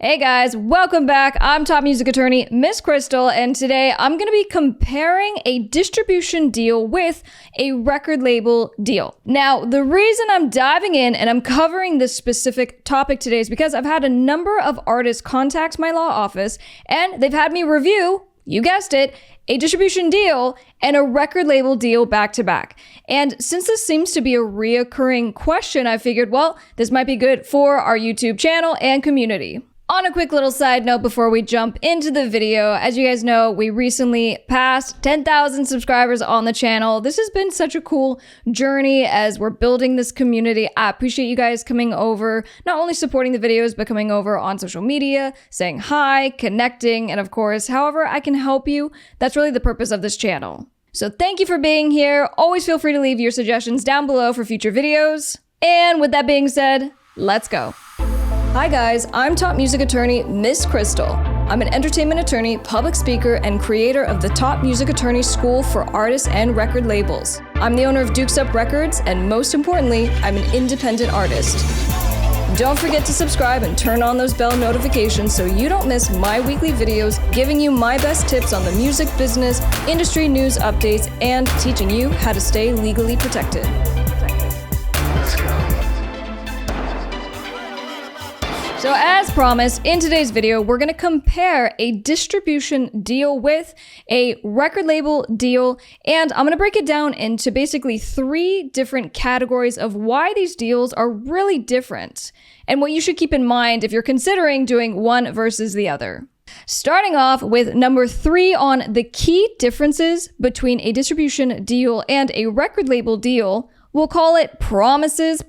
Hey guys, welcome back. I'm top music attorney, Miss Krystle, and today I'm going to be comparing a distribution deal with a record label deal. Now, the reason I'm diving in and I'm covering this specific topic today is because I've had a number of artists contact my law office and they've had me review, you guessed it, a distribution deal and a record label deal back to back. And since this seems to be a reoccurring question, I figured, well, this might be good for our YouTube channel and community. On a quick little side note before we jump into the video, as you guys know, we recently passed 10,000 subscribers on the channel. This has been such a cool journey as we're building this community. I appreciate you guys coming over, not only supporting the videos, but coming over on social media, saying hi, connecting, and of course, however I can help you. That's really the purpose of this channel. So thank you for being here. Always feel free to leave your suggestions down below for future videos. And with that being said, let's go. Hi guys, I'm top music attorney, Miss Krystle. I'm an entertainment attorney, public speaker, and creator of the Top Music Attorney School for artists and record labels. I'm the owner of Dukes Up Records, and most importantly, I'm an independent artist. Don't forget to subscribe and turn on those bell notifications so you don't miss my weekly videos giving you my best tips on the music business, industry news updates, and teaching you how to stay legally protected. Let's go. So as promised, in today's video, we're going to compare a distribution deal with a record label deal, and I'm going to break it down into basically 3 different categories of why these deals are really different, and what you should keep in mind if you're considering doing one versus the other. Starting off with number 3 on the key differences between a distribution deal and a record label deal, we'll call it promises.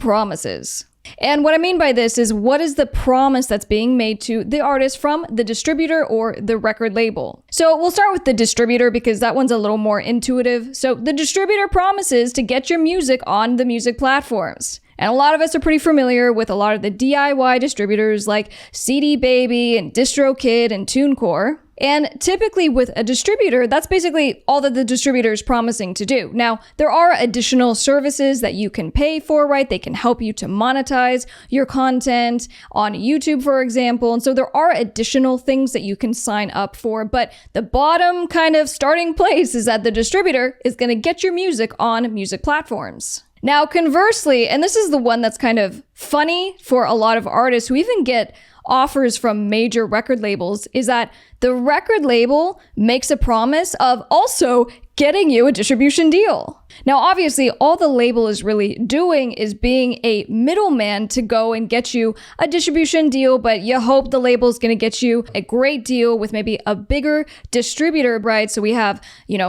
And what I mean by this is, what is the promise that's being made to the artist from the distributor or the record label? So we'll start with the distributor because that one's a little more intuitive. So the distributor promises to get your music on the music platforms. And a lot of us are pretty familiar with a lot of the DIY distributors like CD Baby and DistroKid and TuneCore. And typically with a distributor, that's basically all that the distributor is promising to do. Now, there are additional services that you can pay for, right? They can help you to monetize your content on YouTube, for example. And so there are additional things that you can sign up for. But the bottom kind of starting place is that the distributor is going to get your music on music platforms. Now, conversely, and this is the one that's kind of funny for a lot of artists who even get offers from major record labels, is that the record label makes a promise of also getting you a distribution deal. Now, obviously, all the label is really doing is being a middleman to go and get you a distribution deal, but you hope the label is going to get you a great deal with maybe a bigger distributor, right? So we have,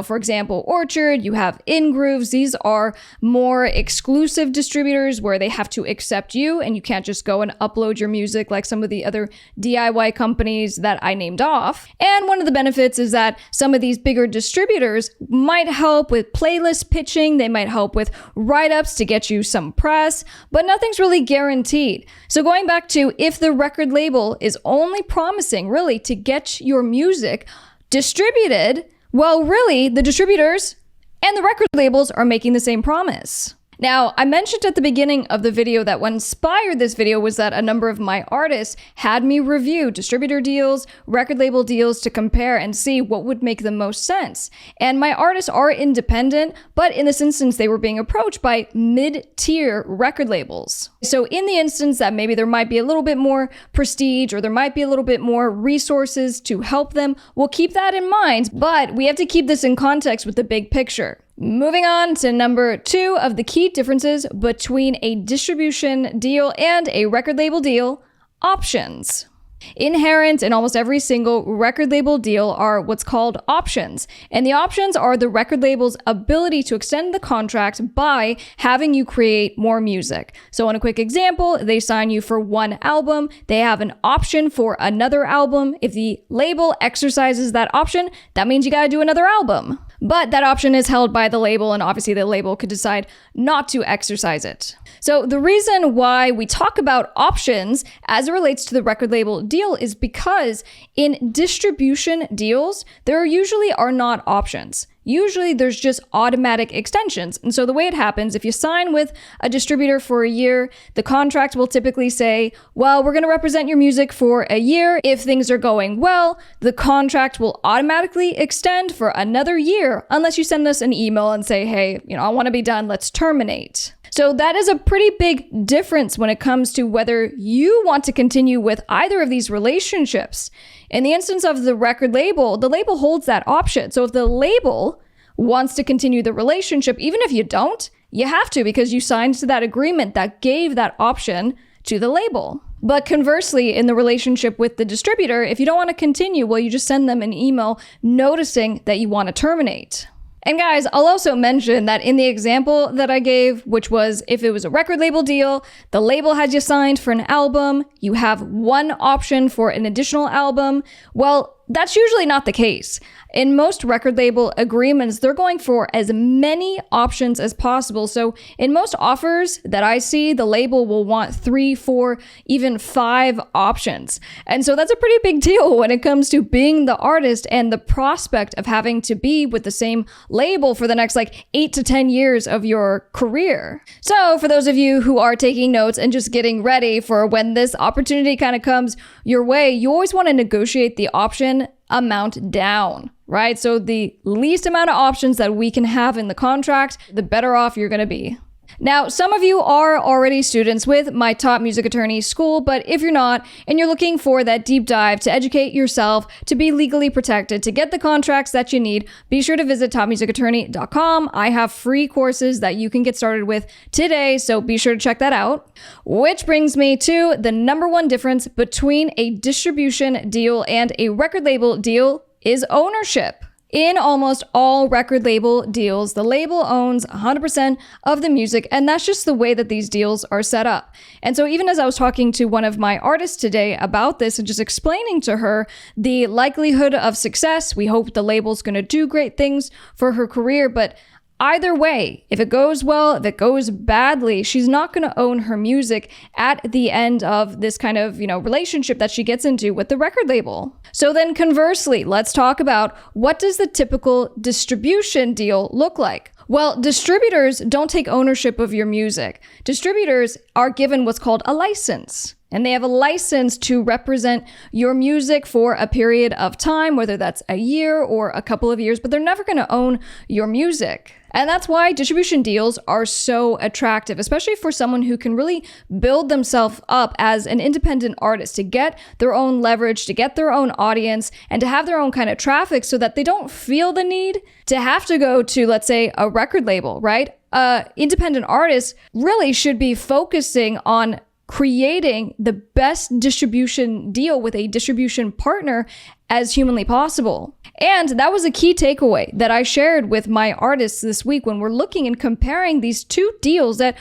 for example, Orchard, you have InGrooves. These are more exclusive distributors where they have to accept you and you can't just go and upload your music like some of the other DIY companies that I named off. And one of the benefits is that some of these bigger distributors might help with playlist pitching, they might help with write-ups to get you some press, but nothing's really guaranteed. So going back to if the record label is only promising really to get your music distributed, well, really the distributors and the record labels are making the same promise. Now, I mentioned at the beginning of the video that what inspired this video was that a number of my artists had me review distributor deals, record label deals to compare and see what would make the most sense. And my artists are independent, but in this instance, they were being approached by mid-tier record labels. So in the instance that maybe there might be a little bit more prestige or there might be a little bit more resources to help them, we'll keep that in mind, but we have to keep this in context with the big picture. Moving on to number 2 of the key differences between a distribution deal and a record label deal, options. Inherent in almost every single record label deal are what's called options. And the options are the record label's ability to extend the contract by having you create more music. So on a quick example, they sign you for 1 album. They have an option for another album. If the label exercises that option, that means you gotta do another album. But that option is held by the label, and obviously the label could decide not to exercise it. So the reason why we talk about options as it relates to the record label deal is because in distribution deals, there usually are not options. Usually there's just automatic extensions. And so the way it happens, if you sign with a distributor for a year, the contract will typically say, well, we're going to represent your music for a year. If things are going well, the contract will automatically extend for another year, unless you send us an email and say, hey, I want to be done, let's terminate. So that is a pretty big difference when it comes to whether you want to continue with either of these relationships. In the instance of the record label, the label holds that option. So if the label wants to continue the relationship, even if you don't, you have to because you signed to that agreement that gave that option to the label. But conversely, in the relationship with the distributor, if you don't want to continue, well, you just send them an email noticing that you want to terminate. And guys, I'll also mention that in the example that I gave, which was if it was a record label deal, the label had you signed for an album, you have one option for an additional album. Well, that's usually not the case. In most record label agreements, they're going for as many options as possible. So in most offers that I see, the label will want 3, 4, even 5 options. And so that's a pretty big deal when it comes to being the artist and the prospect of having to be with the same label for the next 8 to 10 years of your career. So for those of you who are taking notes and just getting ready for when this opportunity kind of comes your way, you always want to negotiate the option amount down, right? So the least amount of options that we can have in the contract, the better off you're going to be. Now, some of you are already students with my Top Music Attorney School, but if you're not, and you're looking for that deep dive to educate yourself, to be legally protected, to get the contracts that you need, be sure to visit topmusicattorney.com. I have free courses that you can get started with today, so be sure to check that out. Which brings me to the number one difference between a distribution deal and a record label deal is ownership. In almost all record label deals, the label owns 100% of the music, and that's just the way that these deals are set up. And so even as I was talking to one of my artists today about this and just explaining to her the likelihood of success, we hope the label's going to do great things for her career, but either way, if it goes well, if it goes badly, she's not going to own her music at the end of this kind of, relationship that she gets into with the record label. So then conversely, let's talk about what does the typical distribution deal look like? Well, distributors don't take ownership of your music. Distributors are given what's called a license. And they have a license to represent your music for a period of time, whether that's a year or a couple of years, but they're never going to own your music. And that's why distribution deals are so attractive, especially for someone who can really build themselves up as an independent artist to get their own leverage, to get their own audience, and to have their own kind of traffic so that they don't feel the need to have to go to, let's say, a record label, right? Independent artists really should be focusing on creating the best distribution deal with a distribution partner as humanly possible. And that was a key takeaway that I shared with my artists this week when we're looking and comparing these two deals that,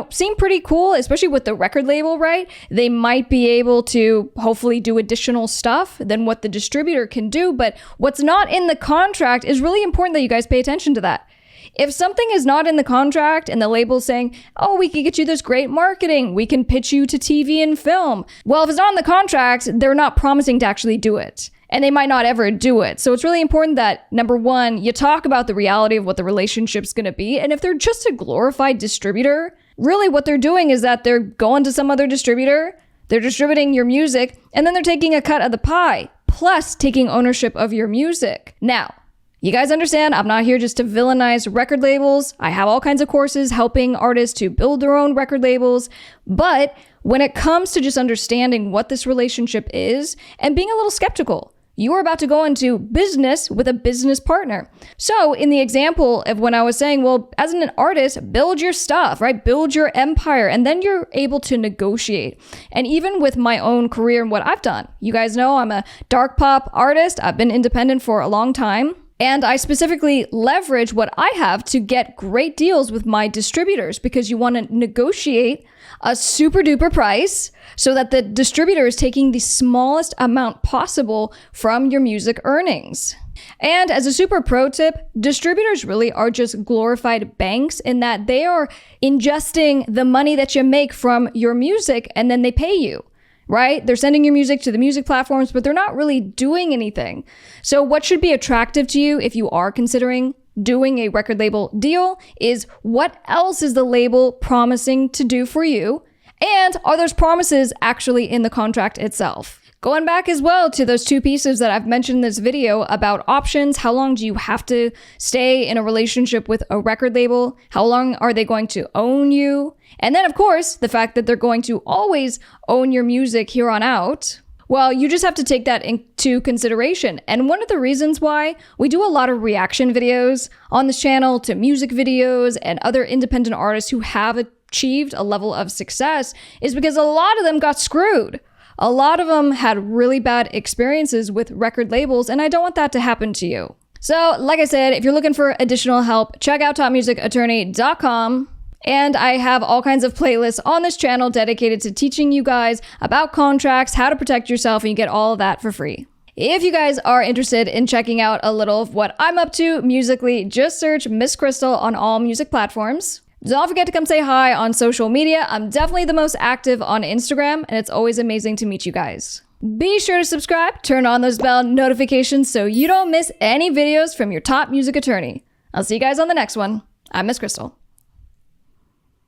seem pretty cool, especially with the record label, right? They might be able to hopefully do additional stuff than what the distributor can do, but what's not in the contract is really important that you guys pay attention to that. If something is not in the contract and the label's saying, oh, we can get you this great marketing, we can pitch you to TV and film. Well, if it's not in the contract, they're not promising to actually do it. And they might not ever do it. So it's really important that, number one, you talk about the reality of what the relationship's going to be. And if they're just a glorified distributor, really what they're doing is that they're going to some other distributor, they're distributing your music, and then they're taking a cut of the pie, plus taking ownership of your music. Now, you guys understand, I'm not here just to villainize record labels. I have all kinds of courses helping artists to build their own record labels. But when it comes to just understanding what this relationship is and being a little skeptical, you are about to go into business with a business partner. So in the example of when I was saying, well, as an artist, build your stuff, right? Build your empire, and then you're able to negotiate. And even with my own career and what I've done, you guys know I'm a dark pop artist. I've been independent for a long time. And I specifically leverage what I have to get great deals with my distributors because you want to negotiate a super duper price so that the distributor is taking the smallest amount possible from your music earnings. And as a super pro tip, distributors really are just glorified banks in that they are ingesting the money that you make from your music and then they pay you, right? They're sending your music to the music platforms, but they're not really doing anything. So what should be attractive to you if you are considering doing a record label deal is what else is the label promising to do for you? And are those promises actually in the contract itself? Going back as well to those two pieces that I've mentioned in this video about options, how long do you have to stay in a relationship with a record label? How long are they going to own you? And then of course, the fact that they're going to always own your music here on out. Well, you just have to take that into consideration. And one of the reasons why we do a lot of reaction videos on this channel to music videos and other independent artists who have achieved a level of success is because a lot of them got screwed. A lot of them had really bad experiences with record labels, and I don't want that to happen to you. So, like I said, if you're looking for additional help, check out topmusicattorney.com. And I have all kinds of playlists on this channel dedicated to teaching you guys about contracts, how to protect yourself, and you get all of that for free. If you guys are interested in checking out a little of what I'm up to musically, just search Miss Krystle on all music platforms. Don't forget to come say hi on social media. I'm definitely the most active on Instagram, and it's always amazing to meet you guys. Be sure to subscribe, turn on those bell notifications so you don't miss any videos from your top music attorney. I'll see you guys on the next one. I'm Miss Krystle.